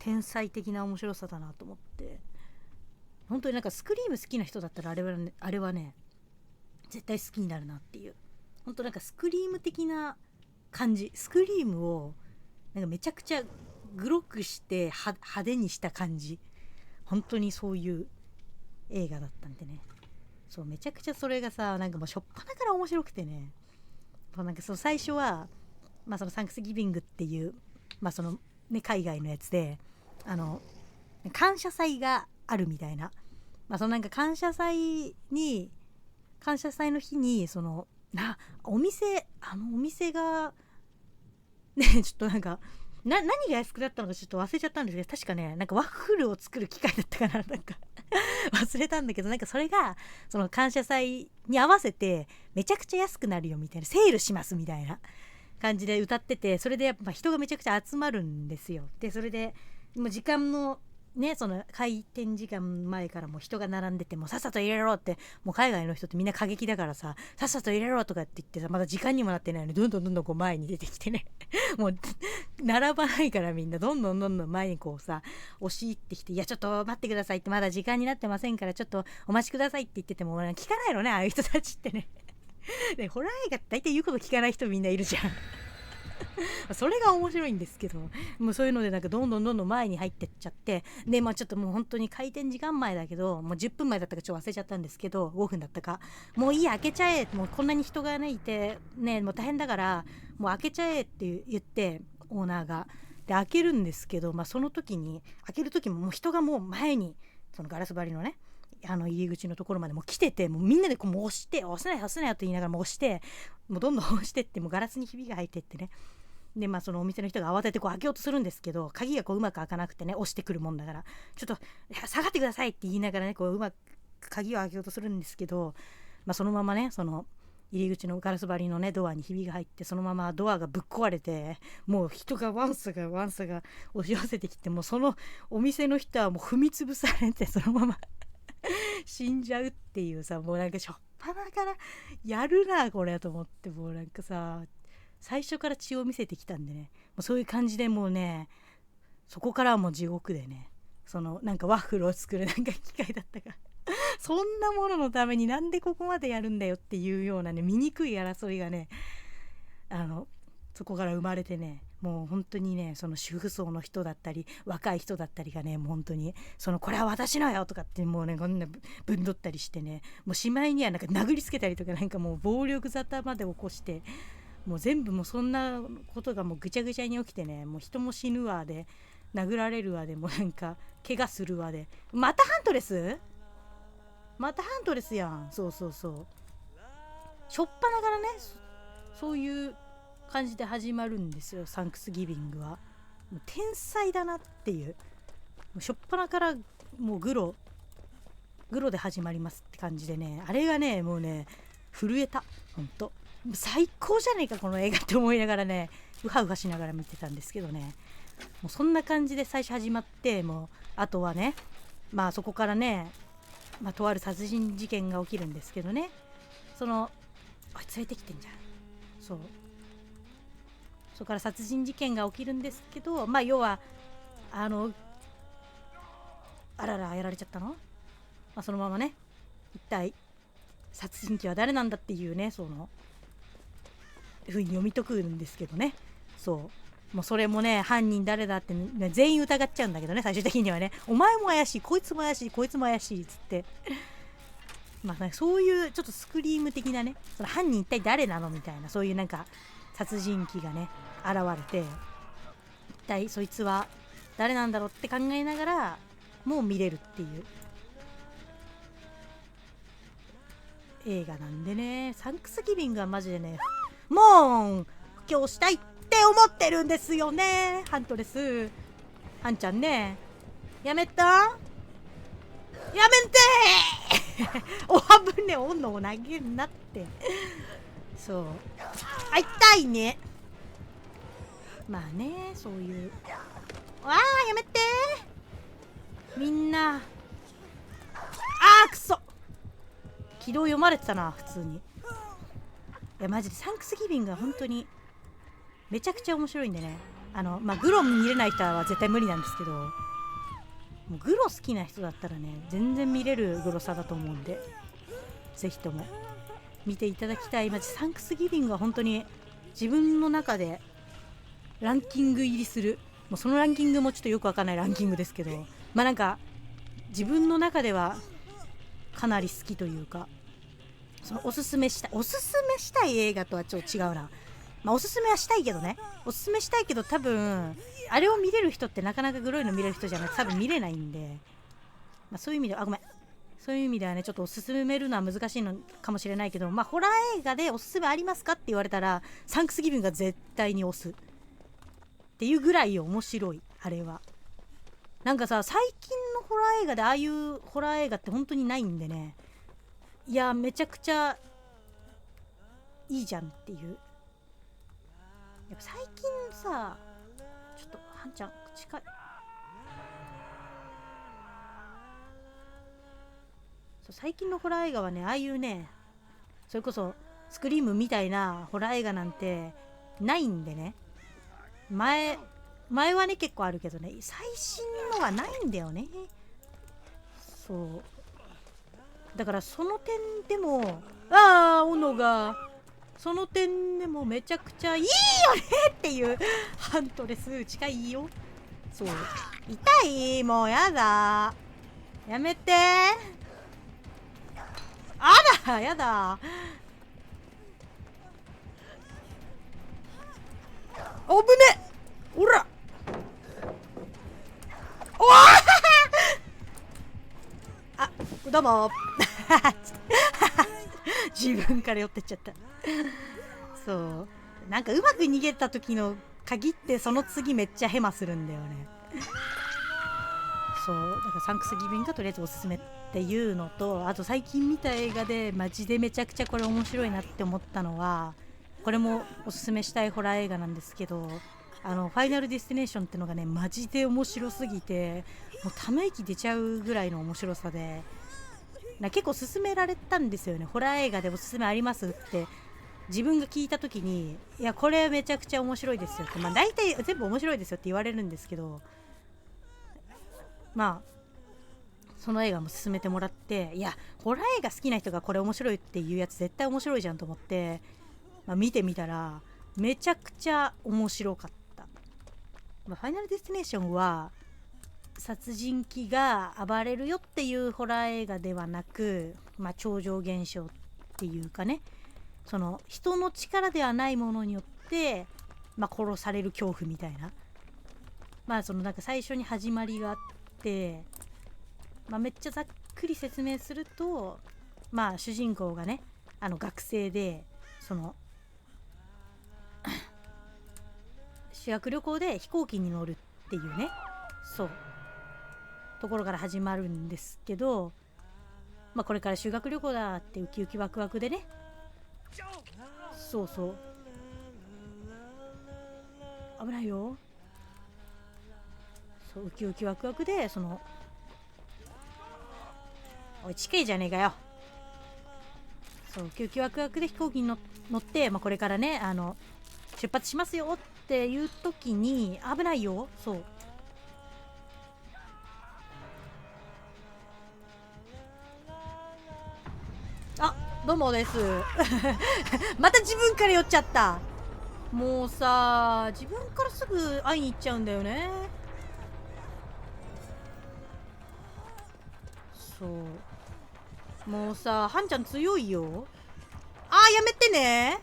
天才的な面白さだなと思って、本当になんかスクリーム好きな人だったらあれはね絶対好きになるなっていう、本当なんかスクリーム的な感じ、スクリームをなんかめちゃくちゃグロくして派手にした感じ、本当にそういう映画だったんでね、そうめちゃくちゃそれがさ、なんかもうしょっぱなから面白くてね、なんかその最初は、まあ、そのサンクスギビングっていう、まあそのね、海外のやつで感謝祭があるみたいな、まあ、そのなんか感謝祭の日にそのお店がねちょっとなんか何が安くなったのかちょっと忘れちゃったんですけど、確かねなんかワッフルを作る機械だったかな、なんか忘れたんだけど、なんかそれがその感謝祭に合わせてめちゃくちゃ安くなるよみたいな、セールしますみたいな感じで歌ってて、それでやっぱ人がめちゃくちゃ集まるんですよ。でそれでもう時間のね、その開店時間前からもう人が並んでて、もうさっさと入れろって、もう海外の人ってみんな過激だからさ、さっさと入れろとかって言ってさ、まだ時間にもなってないのにどんどんこう前に出てきてねもう並ばないからみんなどんどん前にこうさ押し入ってきて、いやちょっと待ってくださいって、まだ時間になってませんからちょっとお待ちくださいって言ってても聞かないのね、ああいう人たちってねでホラー映画って大体言うこと聞かない人みんないるじゃんそれが面白いんですけど、もうそういうのでなんかどんどん前に入ってっちゃって、でまあちょっともう本当に開店時間前だけど、もう10分前だったかちょっと忘れちゃったんですけど、5分だったか、もういいや開けちゃえ、もうこんなに人がねいてねもう大変だからもう開けちゃえって言ってオーナーがで開けるんですけど、まあその時に開ける時ももう人がもう前にそのガラス張りのね入り口のところまでもう来てて、もうみんなでこうもう押して押せないよと言いながらもう押して、もうどんどん押してって、もうガラスにひびが入ってってね、でまあそのお店の人が慌ててこう開けようとするんですけど、鍵がこううまく開かなくてね、押してくるもんだからちょっと下がってくださいって言いながらね、こううまく鍵を開けようとするんですけど、まあ、そのままねその入り口のガラス張りのねドアにひびが入って、そのままドアがぶっ壊れて、もう人がワンサが押し寄せてきて、もうそのお店の人はもう踏み潰されてそのまま死んじゃうっていうさ、もうなんかしょっぱなからやるなこれと思って、もうなんかさ最初から血を見せてきたんでね、もうそういう感じでもうね、そこからはもう地獄でね、そのなんかワッフルを作るなんか機械だったからそんなもののためになんでここまでやるんだよっていうようなね醜い争いがねそこから生まれてね、もう本当にねその主婦層の人だったり若い人だったりがね、もう本当にそのこれは私のよとかってもうねこんなぶんどったりしてね、もうしまいにはなんか殴りつけたりとか、なんかもう暴力沙汰まで起こして、もう全部もうそんなことがもうぐちゃぐちゃに起きてね、もう人も死ぬわで殴られるわで、もうなんか怪我するわで、またハントレスやん。そうしょっぱなからねそういう感じで始まるんですよ、サンクスギビングは。もう天才だなっていう、もうしょっぱなからもうグロで始まりますって感じでね、あれがねもうね震えた、ほんと最高じゃねえかこの映画って思いながらね、うはうはしながら見てたんですけどね、もうそんな感じで最初始まって、もうあとはねまあそこからね、とある殺人事件が起きるんですけどね、連れてきてんじゃん。そこから殺人事件が起きるんですけど、要はあららやられちゃったの、そのままね、一体殺人鬼は誰なんだっていうね、ふうに読み解くんですけどね。もうそれもね、犯人誰だって、ね、全員疑っちゃうんだけどね、最終的にはね、お前も怪しい、こいつも怪しい、こいつも怪しいっつってそういうちょっとスクリーム的なね、その犯人一体誰なのみたいな、そういうなんか殺人鬼がね現れて、一体そいつは誰なんだろうって考えながらもう見れるっていう映画なんでね、サンクスギビングはマジでね、もう布教したいって思ってるんですよね。ハントレス、ハンちゃんね、やめた？やめんておはぶね、おんのを投げんなって。痛いね。そういう、やめてみんな。くそ、軌道読まれてたな、普通に。いやマジでサンクスギビングは本当にめちゃくちゃ面白いんでね、グロ見れない人は絶対無理なんですけど、もうグロ好きな人だったらね、全然見れるグロさだと思うんで、ぜひとも見ていただきたい。マジサンクスギビングは本当に自分の中でランキング入りする、もうそのランキングもちょっとよくわかんないランキングですけど、なんか自分の中ではかなり好きというか、おすすめしたい映画とはちょっと違うな。おすすめはしたいけどね、おすすめしたいけど、多分あれを見れる人ってなかなかグロいの見れる人じゃなくて多分見れないんで、そういう意味ではそういう意味ではね、ちょっとおすすめるのは難しいのかもしれないけど、ホラー映画でおすすめありますかって言われたら、サンクスギビングが絶対に押すっていうぐらい面白い。あれはなんかさ、最近のホラー映画でああいうホラー映画って本当にないんでね、いやめちゃくちゃいいじゃんっていう。やっぱ最近さ、ちょっとはんちゃん近い、最近のホラー映画はね、ああいうね、それこそスクリームみたいなホラー映画なんてないんでね。前はね結構あるけどね、最新のはないんだよね。だからその点でも、斧がその点でもめちゃくちゃいいよねっていう。ハントレス近いよ。痛い、もうやだ、やめて、やだ、おぶね、おら、どうも自分から寄ってっちゃった。なんかうまく逃げた時の限ってその次めっちゃヘマするんだよね。だからサンクスギビングがとりあえずおすすめっていうのと、あと最近見た映画でマジでめちゃくちゃこれ面白いなって思ったのは、これもおすすめしたいホラー映画なんですけど、ファイナルディスティネーションってのがねマジで面白すぎて、もうため息出ちゃうぐらいの面白さで、結構勧められたんですよね。ホラー映画でおすすめありますって自分が聞いた時に、いやこれめちゃくちゃ面白いですよって、大体全部面白いですよって言われるんですけど、その映画も勧めてもらって、いやホラー映画好きな人がこれ面白いっていうやつ絶対面白いじゃんと思って、見てみたらめちゃくちゃ面白かった。ファイナルディスティネーションは殺人鬼が暴れるよっていうホラー映画ではなく、超常現象っていうかね、その人の力ではないものによって、殺される恐怖みたいな、そのなんか最初に始まりがあって、めっちゃざっくり説明すると、主人公がね、学生で、その修学旅行で飛行機に乗るっていうね、ところから始まるんですけど、これから修学旅行だってウキウキワクワクでね、危ないよ、ウキウキワクワクでそのおい近いじゃねえかよ。そうウキウキワクワクで飛行機に乗って、これからね出発しますよっていう時に危ないよ。そうあ、どうもです。また自分から寄っちゃった。もうさ、自分からすぐ会いに行っちゃうんだよね。そうもうさ、はんちゃん強いよ。やめてね。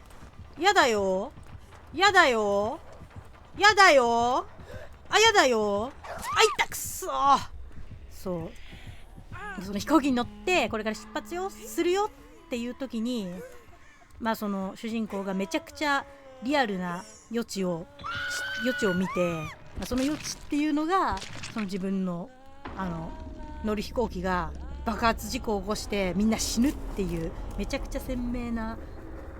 やだよ。やだよ。やだよ。やだよ。いたくそー。その飛行機に乗ってこれから出発するよっていう時に、その主人公がめちゃくちゃリアルな余地を見て、その余地っていうのがその自分の乗る飛行機が爆発事故を起こしてみんな死ぬっていうめちゃくちゃ鮮明な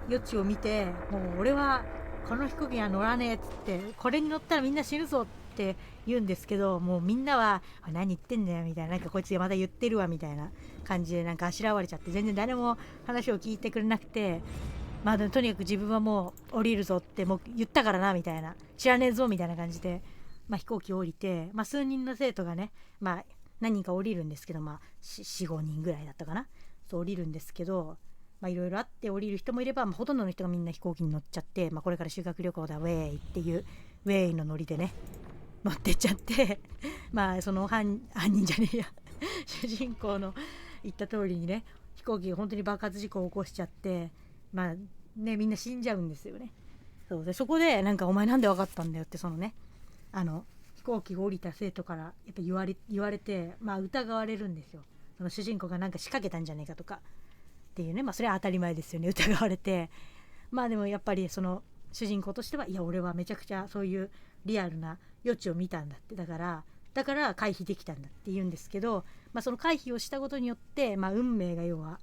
余地を見て、もう俺はこの飛行機には乗らねえっつって、これに乗ったらみんな死ぬぞって言うんですけど、もうみんなは何言ってんだよみたいな、なんかこいつまた言ってるわみたいな感じでなんかあしらわれちゃって、全然誰も話を聞いてくれなくて、とにかく自分はもう降りるぞってもう言ったからなみたいな、知らねえぞみたいな感じで、飛行機を降りて、数人の生徒がね、何人か降りるんですけど、4、5人ぐらいだったかな、そう降りるんですけど、いろいろあって降りる人もいれば、ほとんどの人がみんな飛行機に乗っちゃって、これから修学旅行だウェーイっていうウェーイのノリでね乗ってっちゃってその犯人じゃねえや主人公の言った通りにね、飛行機が本当に爆発事故を起こしちゃって、みんな死んじゃうんですよね。そこでお前なんで分かったんだよって、そのね飛行機が降りた生徒からやっぱ言われて、疑われるんですよ。その主人公が仕掛けたんじゃねえかとかっていうね、それは当たり前ですよね、疑われて。でもやっぱりその主人公としては、いや俺はめちゃくちゃそういうリアルな余地を見たんだって、だから回避できたんだって言うんですけど、その回避をしたことによって、運命が要は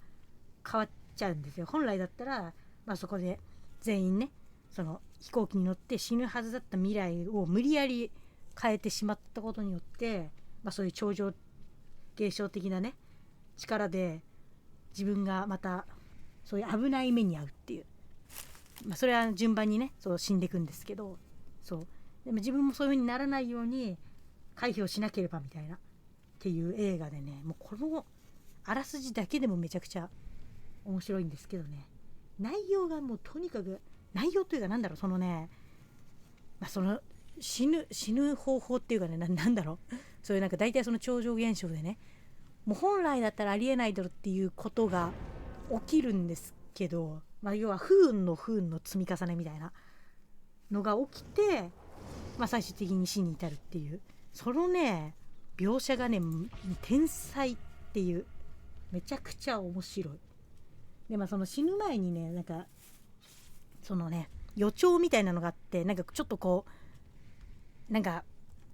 変わっちゃうんですよ。本来だったら、そこで全員ね、その飛行機に乗って死ぬはずだった未来を無理やり変えてしまったことによって、そういう超常現象的なね力で自分がまたそういう危ない目に遭うっていう、それは順番にねそう死んでいくんですけど、でも自分もそういう風にならないように回避をしなければみたいなっていう映画でね、もうこのあらすじだけでもめちゃくちゃ面白いんですけどね、内容がもうとにかく、内容というかそのね、その死ぬ方法っていうかね、なんだろう、そういう大体その超常現象でね、もう本来だったらありえないだろっていうことが起きるんですけど、要は不運の積み重ねみたいなのが起きて、最終的に死に至るっていう、そのね描写がね天才っていう、めちゃくちゃ面白い。でその死ぬ前にねそのね予兆みたいなのがあって、ちょっとこう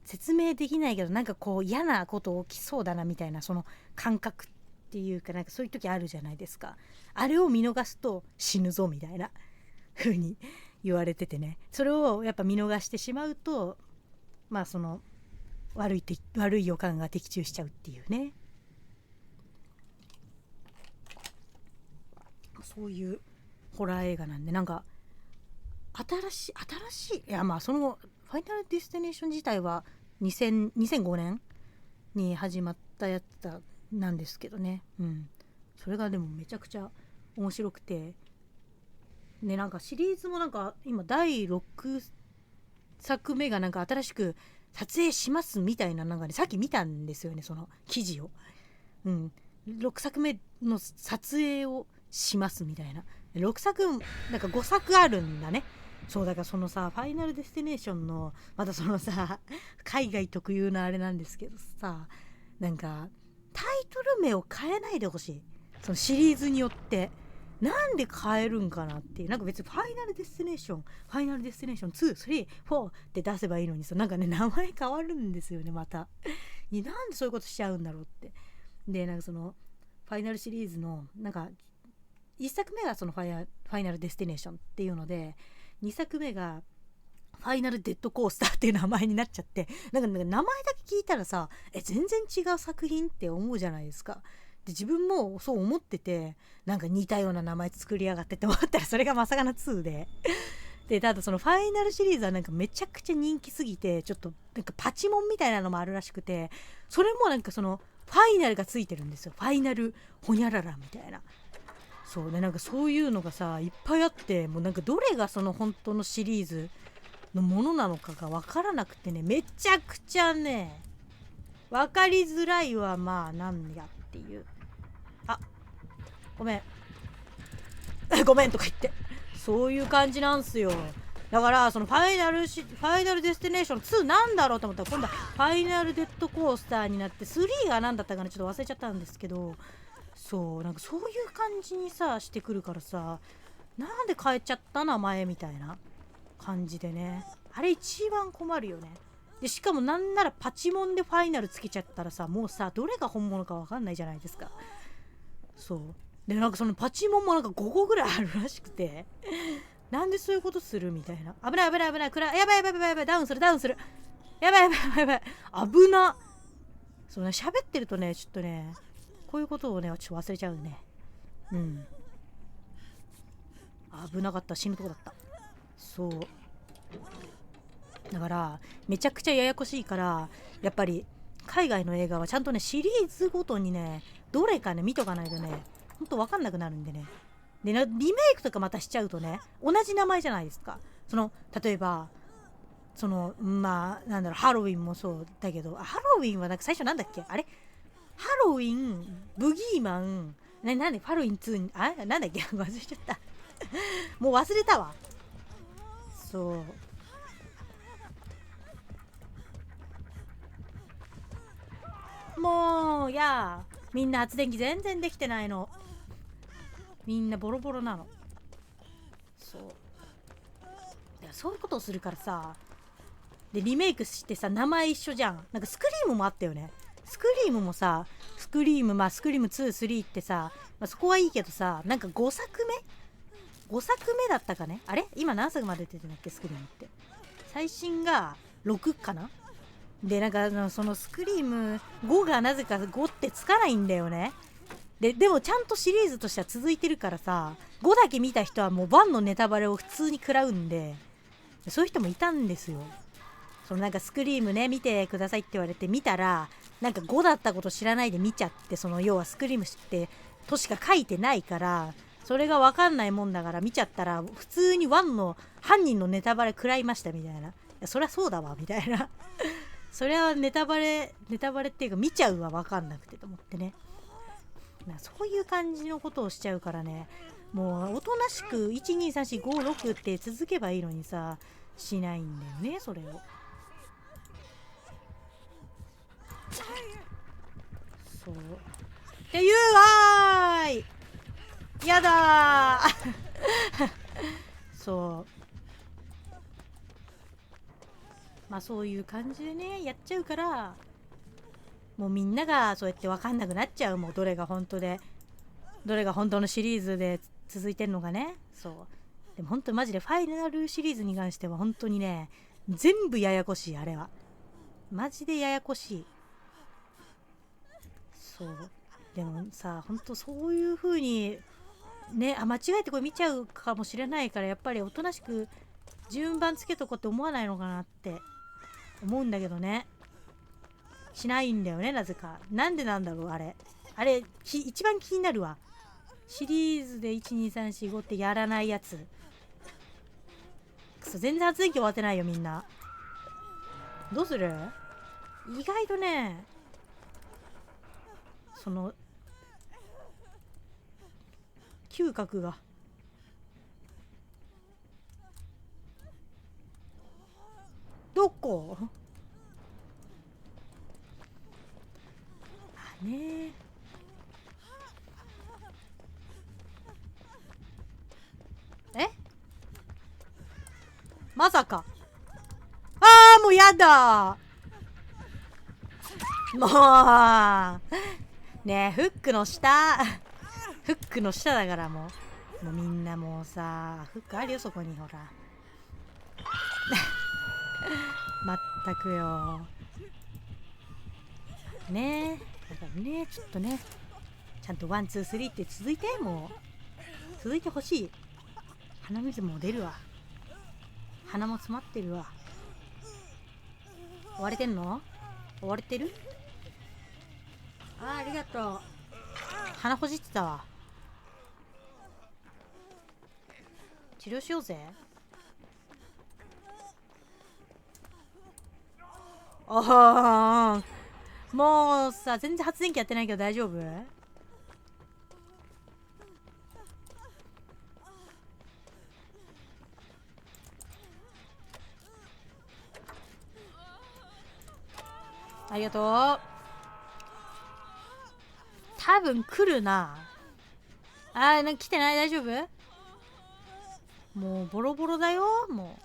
説明できないけど嫌なこと起きそうだなみたいな、その感覚っていうかそういう時あるじゃないですか。あれを見逃すと死ぬぞみたいな風に言われててね、それをやっぱ見逃してしまうとその悪い予感が的中しちゃうっていうね、そういうホラー映画なんで、新しいいやそのファイナルディスティネーション自体は2005年に始まったやつなんですけどね、それがでもめちゃくちゃ面白くてね、シリーズも今第6作目が新しく撮影しますみたいなさっき見たんですよね、その記事を。6作目の撮影をしますみたいな、5作あるんだね。そうだからそのさ、ファイナルデスティネーションのまたそのさ海外特有のあれなんですけどさ、タイトル名を変えないでほしい。そのシリーズによってなんで変えるんかなっていう、別にファイナルデスティネーション2、3、4って出せばいいのにさ、名前変わるんですよねまたなんでそういうことしちゃうんだろうって。でそのファイナルシリーズの1作目がそのファイナルデスティネーションっていうので、2作目がファイナルデッドコースターっていう名前になっちゃって、名前だけ聞いたらさ全然違う作品って思うじゃないですか。自分もそう思ってて、なんか似たような名前作りやがってって思ったら、それがまさかの2でで、ただそのファイナルシリーズはなんかめちゃくちゃ人気すぎて、ちょっとなんかパチモンみたいなのもあるらしくて、それもなんかそのファイナルがついてるんですよ。ファイナルホニャララみたいな。そうね、なんかそういうのがさいっぱいあって、もうなんかどれがその本当のシリーズのものなのかが分からなくてね、めちゃくちゃね分かりづらいわ。まあなんやっていう、あ、ごめんごめんとか言って、そういう感じなんすよ。だからそのファイナルデスティネーション2なんだろうと思ったら、今度はファイナルデッドコースターになって、3が何だったかなちょっと忘れちゃったんですけど、そうなんかそういう感じにさしてくるからさ、なんで変えちゃった名前みたいな感じでね、あれ一番困るよね。でしかもなんならパチモンでファイナルつけちゃったらさ、もうさどれが本物か分かんないじゃないですか。そうで、なんかそのパチモンもなんか5個ぐらいあるらしくてなんでそういうことするみたいな。危ない危ない危ない、暗い、やばいやばいやばいやばい、ダウンするダウンする、やばいやばいやばいやばい、危な。そうね、喋ってるとねちょっとねこういうことをねちょっと忘れちゃうね。うん、危なかった、死ぬとこだった。そうだからめちゃくちゃややこしいから、やっぱり海外の映画はちゃんとねシリーズごとにねどれかね見とかないとねほんと分かんなくなるんでね。でリメイクとかまたしちゃうとね同じ名前じゃないですか。その例えばそのまあなんだろう、ハロウィンもそうだけど、ハロウィンはなんか最初なんだっけあれ、ハロウィンブギーマンなんでハロウィン2になんだっけ忘れちゃったもう忘れたわ。そうもうみんな発電機全然できてないの。みんなボロボロなの。そうそういうことをするからさ、でリメイクしてさ名前一緒じゃん。なんかスクリームもあったよね。スクリームもさスクリーム2、3ってさ、そこはいいけどさ、なんか5作目だったかね。あれ今何作まで出てんだっけスクリームって。最新が6かな。でなんかそのスクリーム5がなぜか5ってつかないんだよね。でもちゃんとシリーズとしては続いてるからさ、5だけ見た人はもう1のネタバレを普通に食らうんで、そういう人もいたんですよ。そのなんかスクリームね見てくださいって言われて見たら、なんか5だったこと知らないで見ちゃって、その要はスクリームってとしか書いてないから、それが分かんないもんだから見ちゃったら普通に1の犯人のネタバレ食らいましたみたいな。いやそりゃそうだわみたいなそれはネタバレっていうか見ちゃうわ分かんなくてと思ってね。そういう感じのことをしちゃうからね、もうおとなしく12345って続けばいいのにさしないんだよね、それを。そうっていうわーい、やだそうまあそういう感じでねやっちゃうから、もうみんながそうやって分かんなくなっちゃう。もうどれが本当でどれが本当のシリーズで続いてるのがね。そうでも本当にマジでファイナルシリーズに関しては本当にね全部ややこしい。あれはマジでややこしい。そうでもさ本当そういう風にね間違えてこれ見ちゃうかもしれないから、やっぱりおとなしく順番つけとこうって思わないのかなって思うんだけどね、しないんだよねなぜか。なんでなんだろうあれ一番気になるわ。シリーズで12345ってやらないやつ。くそ全然発電機終わってないよみんな。どうする？意外とねその嗅覚がどこねえまさかもうやだもうねえフックの下だからもうみんなもうさフックあるよそこにほらまったくよねえだからねちょっとねちゃんとワンツースリーって続いて、もう続いてほしい。鼻水も出るわ、鼻も詰まってるわ。追われてんの？追われてる？ありがとう。鼻ほじってたわ。治療しようぜ。もうさ、全然発電機やってないけど大丈夫？ありがとう。多分来るな。なんか来てない？大丈夫？もうボロボロだよ。も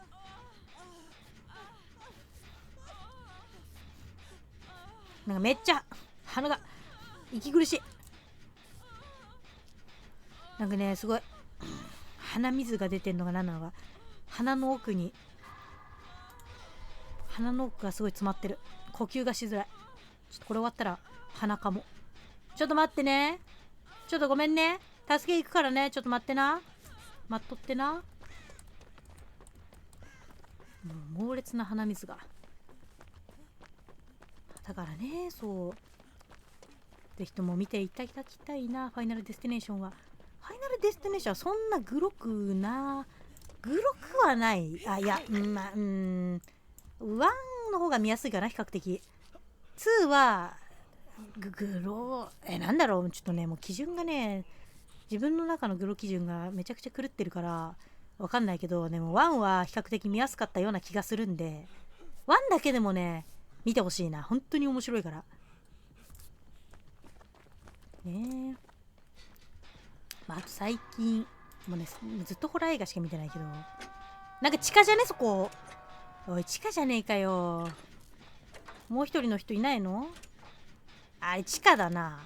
うなんかめっちゃ鼻が息苦しい。なんかね、すごい鼻水が出てんのが何なのか、鼻の奥がすごい詰まってる。呼吸がしづらい。ちょっとこれ終わったら鼻かも。ちょっと待ってね。ちょっとごめんね。助け行くからね。ちょっと待ってな。待っとってな。もう猛烈な鼻水が。だからね、そう。ぜひとも見ていただきたいな。ファイナルデスティネーションは。ファイナルデスティネーションはそんなグロくはない。いや、1の方が見やすいかな、比較的。2はグロなんだろう、ちょっとね、もう基準がね、自分の中のグロ基準がめちゃくちゃ狂ってるからわかんないけど、でも1は比較的見やすかったような気がするんで、1だけでもね見てほしいな。本当に面白いからね。あと最近もうね、ずっとホラー映画しか見てないけど、なんか地下じゃね、そこ。おい、地下じゃねえかよ。もう一人の人いないの？あれ地下だな。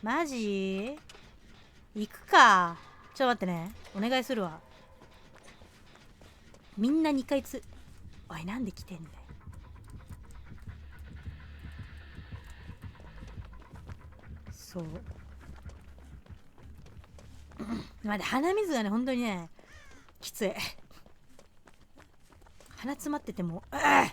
マジ？行くか。ちょっと待ってね、お願いするわ。みんな2回おい、なんで来てんだよ。そう待って、鼻水がね、本当にねきつい。鼻詰まっててもなん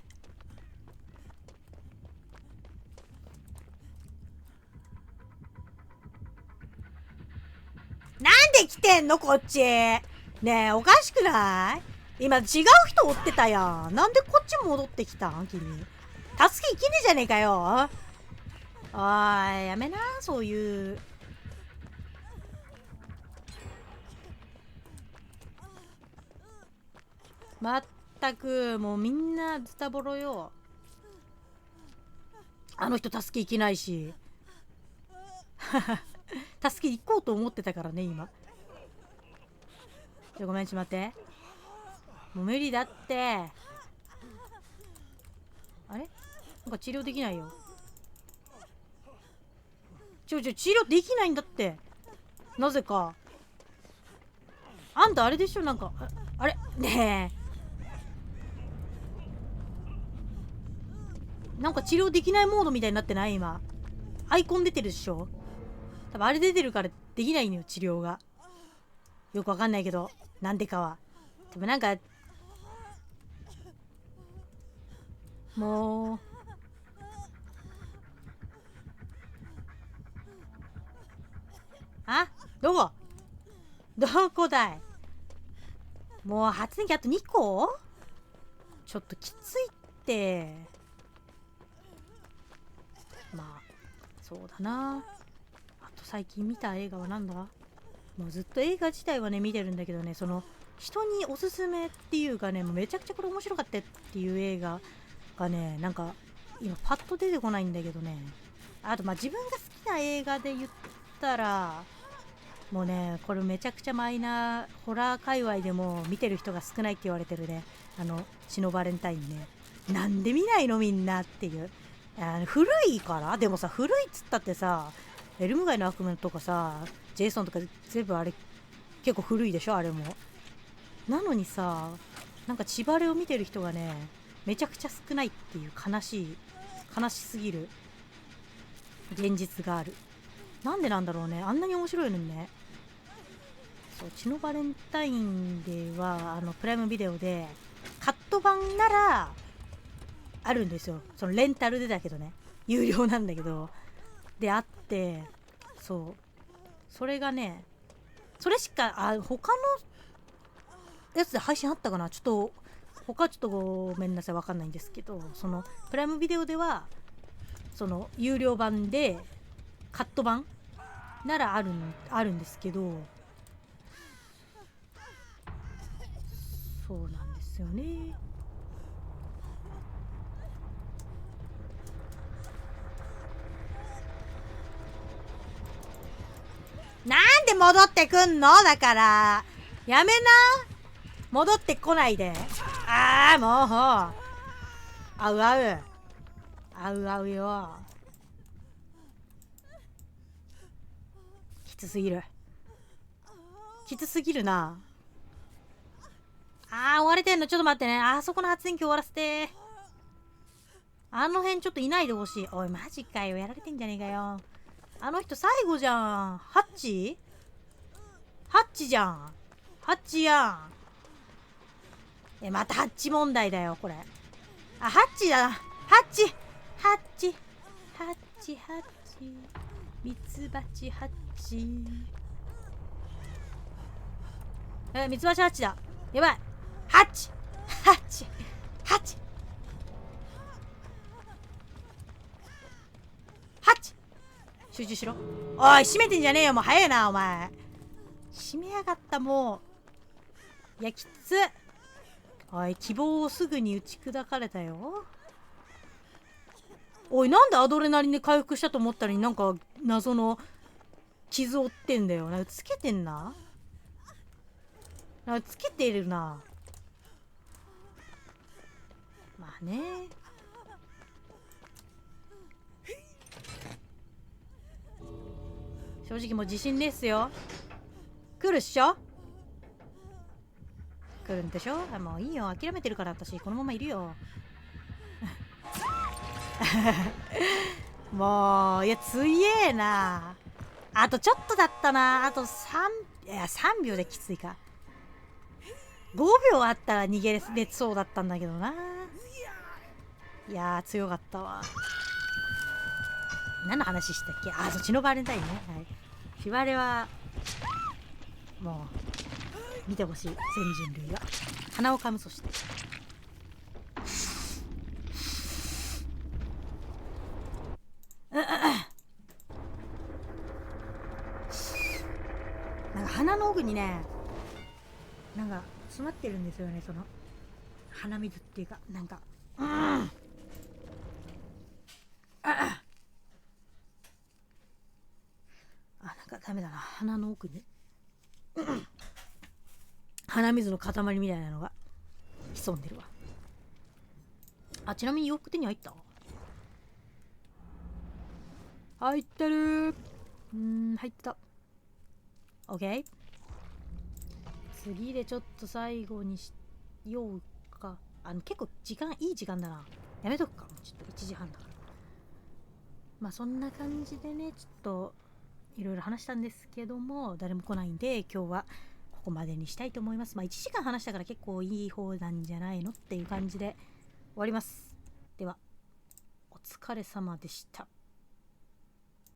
で来てんのこっち。ねえ、おかしくない？今違う人追ってたやん。なんでこっち戻ってきたん君。助け行けねえじゃねえかよ。おい、やめな、そういう。まったく、もうみんなズタボロよ。あの人助け行けないし。助け行こうと思ってたからね、今。ごめん、ちょっと待って。もう無理だって。あれなんか治療できないよ。治療できないんだって。なぜか。あんたあれでしょ、なんか、あれねえ。なんか治療できないモードみたいになってない？今。アイコン出てるでしょ。多分あれ出てるからできないのよ、治療が。よくわかんないけど、なんでかは。多分なんか、もう。どこだい？もう発電機あと2個？ちょっときついって。まあそうだな。あと最近見た映画はなんだ？もうずっと映画自体はね見てるんだけどね、その人におすすめっていうかね、もうめちゃくちゃこれ面白かったっていう映画がね、なんか今パッと出てこないんだけどね。あとまあ自分が好きな映画で言ったら、もうね、これめちゃくちゃマイナー、ホラー界隈でも見てる人が少ないって言われてるね、血のバレンタインね。なんで見ないのみんなっていう。古いから。でもさ、古いっつったってさ、エルム街の悪夢とかさ、ジェイソンとか全部あれ結構古いでしょ、あれも。なのにさ、なんか血バレを見てる人がねめちゃくちゃ少ないっていう悲しすぎる現実がある。なんでなんだろうね、あんなに面白いのにね。そう、血のバレンタインではプライムビデオでカット版ならあるんですよ。そのレンタルでだけどね、有料なんだけどであって、そうそれがね、それしか他のやつで配信あったかな、ちょっと他ちょっとごめんなさい、わかんないんですけど、そのプライムビデオではその有料版でカット版ならあるんですけど、そうなんですよね。なんで戻ってくんの、だからやめな、戻ってこないで。ああ、もうあうあうあうあうよ、きつすぎる、きつすぎるな。終われてんの、ちょっと待ってね、そこの発電機終わらせて。あの辺ちょっといないでほしい。おいマジかよ、やられてんじゃねえかよ。あの人最後じゃん。ハッチじゃん。ハッチやん。またハッチ問題だよこれ。ハッチだ。ハッチハッチミツバチハッチ。ミツバチハッチだ。やばい。ハッチ集中しろ。おい閉めてんじゃねえよ、もう早いなお前。閉めやがった。もういやきつ。おい希望をすぐに打ち砕かれたよ。おいなんでアドレナリンで回復したと思ったのになんか謎の傷を負ってんだよ。なんかつけてんな、なんかつけてるな。まあね、正直もう自信ですよ。来るっしょ、来るんでしょ。もういいよ、諦めてるから私このままいるよ。もういや強えな。あとちょっとだったな。あと3秒できついか。5秒あったら逃げれそうだったんだけどな。いやー強かったわ。何の話したっけ。そっちのバレンタインね。はい。しばれはもう見てほしい、全人類が鼻をかむ。そしてなんか鼻の奥にね、なんか詰まってるんですよね、その鼻水っていうか、なんかなんかダメだな、鼻の奥に鼻水の塊みたいなのが潜んでるわ。ちなみに洋服手に入った？入ってる。入った。 OK。 次でちょっと最後にしようか。結構いい時間だな。やめとくか、ちょっと1時半だから。まあそんな感じでね、ちょっといろいろ話したんですけども、誰も来ないんで今日はここまでにしたいと思います。まあ1時間話したから結構いい方なんじゃないのっていう感じで終わります。ではお疲れ様でした。